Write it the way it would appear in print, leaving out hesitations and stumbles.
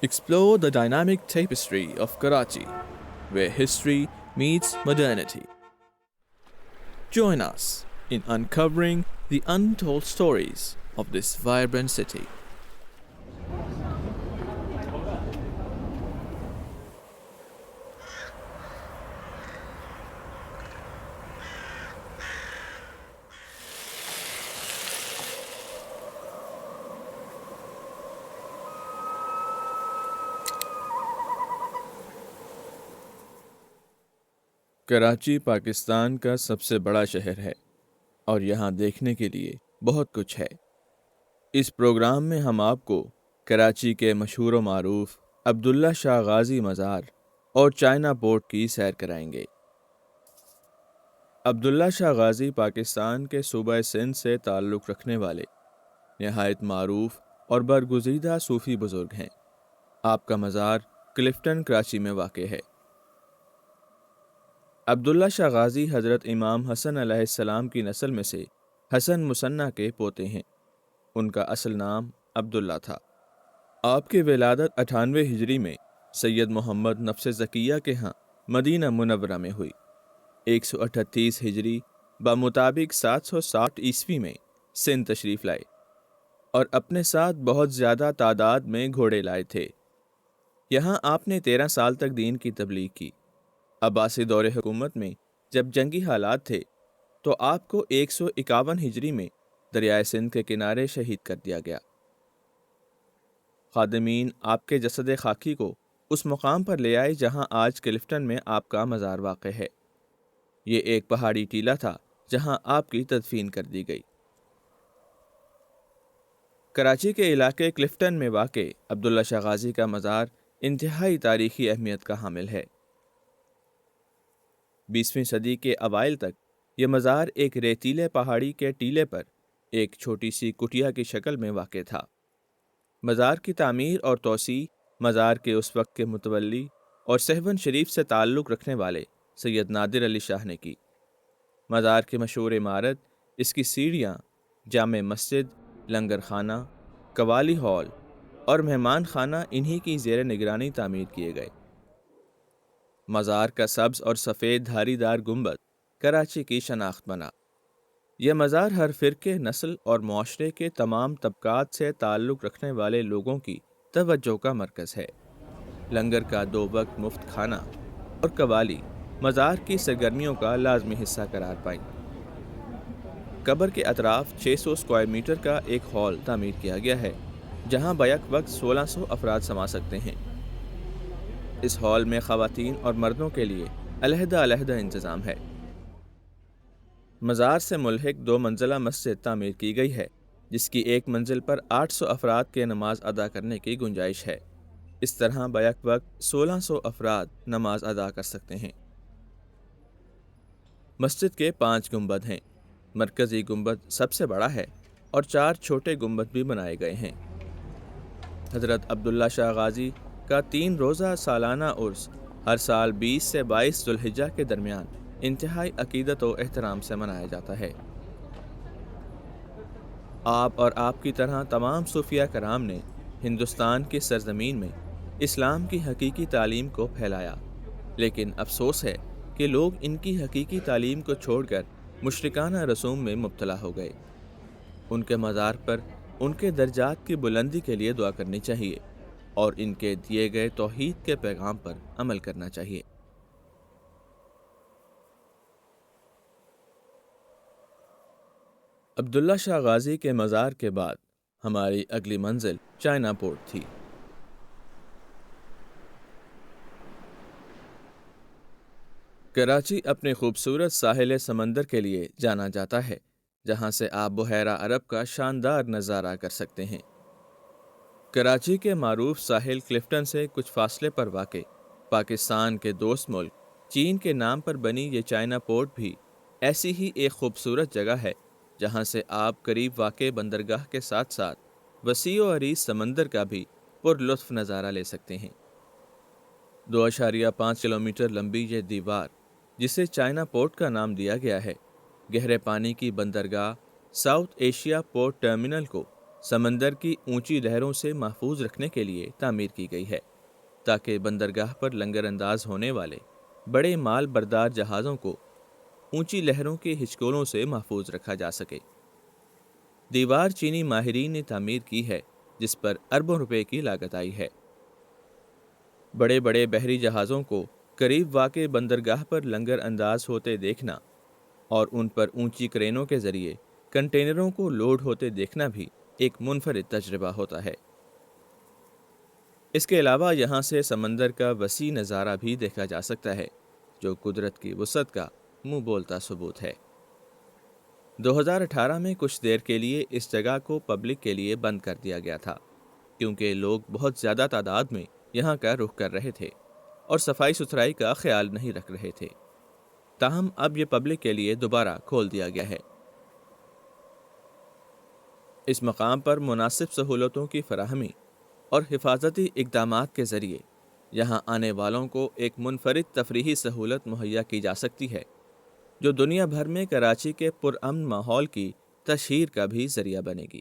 Explore the dynamic tapestry of Karachi, where history meets modernity. Join us in uncovering the untold stories of this vibrant city. Karachi Pakistan کا سب سے بڑا شہر ہے اور یہاں دیکھنے کے لیے بہت کچھ ہے۔ اس پروگرام میں ہم آپ کو کراچی کے مشہور و معروف عبداللہ شاہ غازی مزار اور چائنا پورٹ کی سیر کرائیں گے۔ عبداللہ شاہ غازی پاکستان کے صوبہ سندھ سے تعلق رکھنے والے نہایت معروف اور برگزیدہ صوفی بزرگ ہیں۔ آپ کا مزار کلفٹن کراچی میں واقع ہے۔ عبداللہ شاہ غازی حضرت امام حسن علیہ السلام کی نسل میں سے حسن مثنیٰ کے پوتے ہیں۔ ان کا اصل نام عبداللہ تھا۔ آپ کی ولادت 98 ہجری میں سید محمد نفس زکیہ کے ہاں مدینہ منورہ میں ہوئی۔ 138 ہجری بمطابق 760 عیسوی میں سندھ تشریف لائے اور اپنے ساتھ بہت زیادہ تعداد میں گھوڑے لائے تھے۔ یہاں آپ نے 13 سال تک دین کی تبلیغ کی۔ عباسی دور حکومت میں جب جنگی حالات تھے تو آپ کو 151 ہجری میں دریائے سندھ کے کنارے شہید کر دیا گیا۔ خادمین آپ کے جسد خاکی کو اس مقام پر لے آئے جہاں آج کلفٹن میں آپ کا مزار واقع ہے۔ یہ ایک پہاڑی ٹیلہ تھا جہاں آپ کی تدفین کر دی گئی۔ کراچی کے علاقے کلفٹن میں واقع عبداللہ شاہ غازی کا مزار انتہائی تاریخی اہمیت کا حامل ہے۔ 20ویں صدی کے اوائل تک یہ مزار ایک ریتیلے پہاڑی کے ٹیلے پر ایک چھوٹی سی کٹیا کی شکل میں واقع تھا۔ مزار کی تعمیر اور توسیع مزار کے اس وقت کے متولی اور سہون شریف سے تعلق رکھنے والے سید نادر علی شاہ نے کی۔ مزار کی مشہور عمارت، اس کی سیڑھیاں، جامع مسجد، لنگر خانہ، قوالی ہال اور مہمان خانہ انہی کی زیر نگرانی تعمیر کیے گئے۔ مزار کا سبز اور سفید دھاری دار گنبد کراچی کی شناخت بنا۔ یہ مزار ہر فرقے، نسل اور معاشرے کے تمام طبقات سے تعلق رکھنے والے لوگوں کی توجہ کا مرکز ہے۔ لنگر کا 2 وقت مفت کھانا اور قوالی مزار کی سرگرمیوں کا لازمی حصہ قرار پائیں۔ قبر کے اطراف 600 اسکوائر میٹر کا ایک ہال تعمیر کیا گیا ہے جہاں بیک وقت 1600 افراد سما سکتے ہیں۔ اس ہال میں خواتین اور مردوں کے لیے علیحدہ انتظام ہے۔ مزار سے ملحق 2 منزلہ مسجد تعمیر کی گئی ہے جس کی ایک منزل پر 800 افراد کے نماز ادا کرنے کی گنجائش ہے۔ اس طرح بیک وقت 1600 افراد نماز ادا کر سکتے ہیں۔ مسجد کے 5 گنبد ہیں۔ مرکزی گنبد سب سے بڑا ہے اور 4 چھوٹے گنبد بھی بنائے گئے ہیں۔ حضرت عبداللہ شاہ غازی کا 3 روزہ سالانہ عرس ہر سال 20 سے 22 ذوالحجہ کے درمیان انتہائی عقیدت و احترام سے منایا جاتا ہے۔ آپ اور آپ کی طرح تمام صوفیہ کرام نے ہندوستان کی سرزمین میں اسلام کی حقیقی تعلیم کو پھیلایا، لیکن افسوس ہے کہ لوگ ان کی حقیقی تعلیم کو چھوڑ کر مشرکانہ رسوم میں مبتلا ہو گئے۔ ان کے مزار پر ان کے درجات کی بلندی کے لیے دعا کرنی چاہیے اور ان کے دیے گئے توحید کے پیغام پر عمل کرنا چاہیے۔ عبداللہ شاہ غازی کے مزار کے بعد ہماری اگلی منزل چائنا پورٹ تھی۔ کراچی اپنے خوبصورت ساحل سمندر کے لیے جانا جاتا ہے جہاں سے آپ بحیرہ عرب کا شاندار نظارہ کر سکتے ہیں۔ کراچی کے معروف ساحل کلفٹن سے کچھ فاصلے پر واقع پاکستان کے دوست ملک چین کے نام پر بنی یہ چائنا پورٹ بھی ایسی ہی ایک خوبصورت جگہ ہے جہاں سے آپ قریب واقع بندرگاہ کے ساتھ ساتھ وسیع و عریض سمندر کا بھی پر لطف نظارہ لے سکتے ہیں۔ 2.5 کلومیٹر لمبی یہ دیوار، جسے چائنا پورٹ کا نام دیا گیا ہے، گہرے پانی کی بندرگاہ ساؤتھ ایشیا پورٹ ٹرمینل کو سمندر کی اونچی لہروں سے محفوظ رکھنے کے لیے تعمیر کی گئی ہے، تاکہ بندرگاہ پر لنگر انداز ہونے والے بڑے مال بردار جہازوں کو اونچی لہروں کے ہچکولوں سے محفوظ رکھا جا سکے۔ دیوار چینی ماہرین نے تعمیر کی ہے، جس پر اربوں روپے کی لاگت آئی ہے۔ بڑے بڑے بحری جہازوں کو قریب واقع بندرگاہ پر لنگر انداز ہوتے دیکھنا اور ان پر اونچی کرینوں کے ذریعے کنٹینروں کو لوڈ ہوتے دیکھنا بھی ایک منفرد تجربہ ہوتا ہے۔ اس کے علاوہ یہاں سے سمندر کا وسیع نظارہ بھی دیکھا جا سکتا ہے، جو قدرت کی وسعت کا منہ بولتا ثبوت ہے۔ 2018 میں کچھ دیر کے لیے اس جگہ کو پبلک کے لیے بند کر دیا گیا تھا، کیونکہ لوگ بہت زیادہ تعداد میں یہاں کا رخ کر رہے تھے اور صفائی ستھرائی کا خیال نہیں رکھ رہے تھے۔ تاہم اب یہ پبلک کے لیے دوبارہ کھول دیا گیا ہے۔ اس مقام پر مناسب سہولتوں کی فراہمی اور حفاظتی اقدامات کے ذریعے یہاں آنے والوں کو ایک منفرد تفریحی سہولت مہیا کی جا سکتی ہے، جو دنیا بھر میں کراچی کے پرامن ماحول کی تشہیر کا بھی ذریعہ بنے گی۔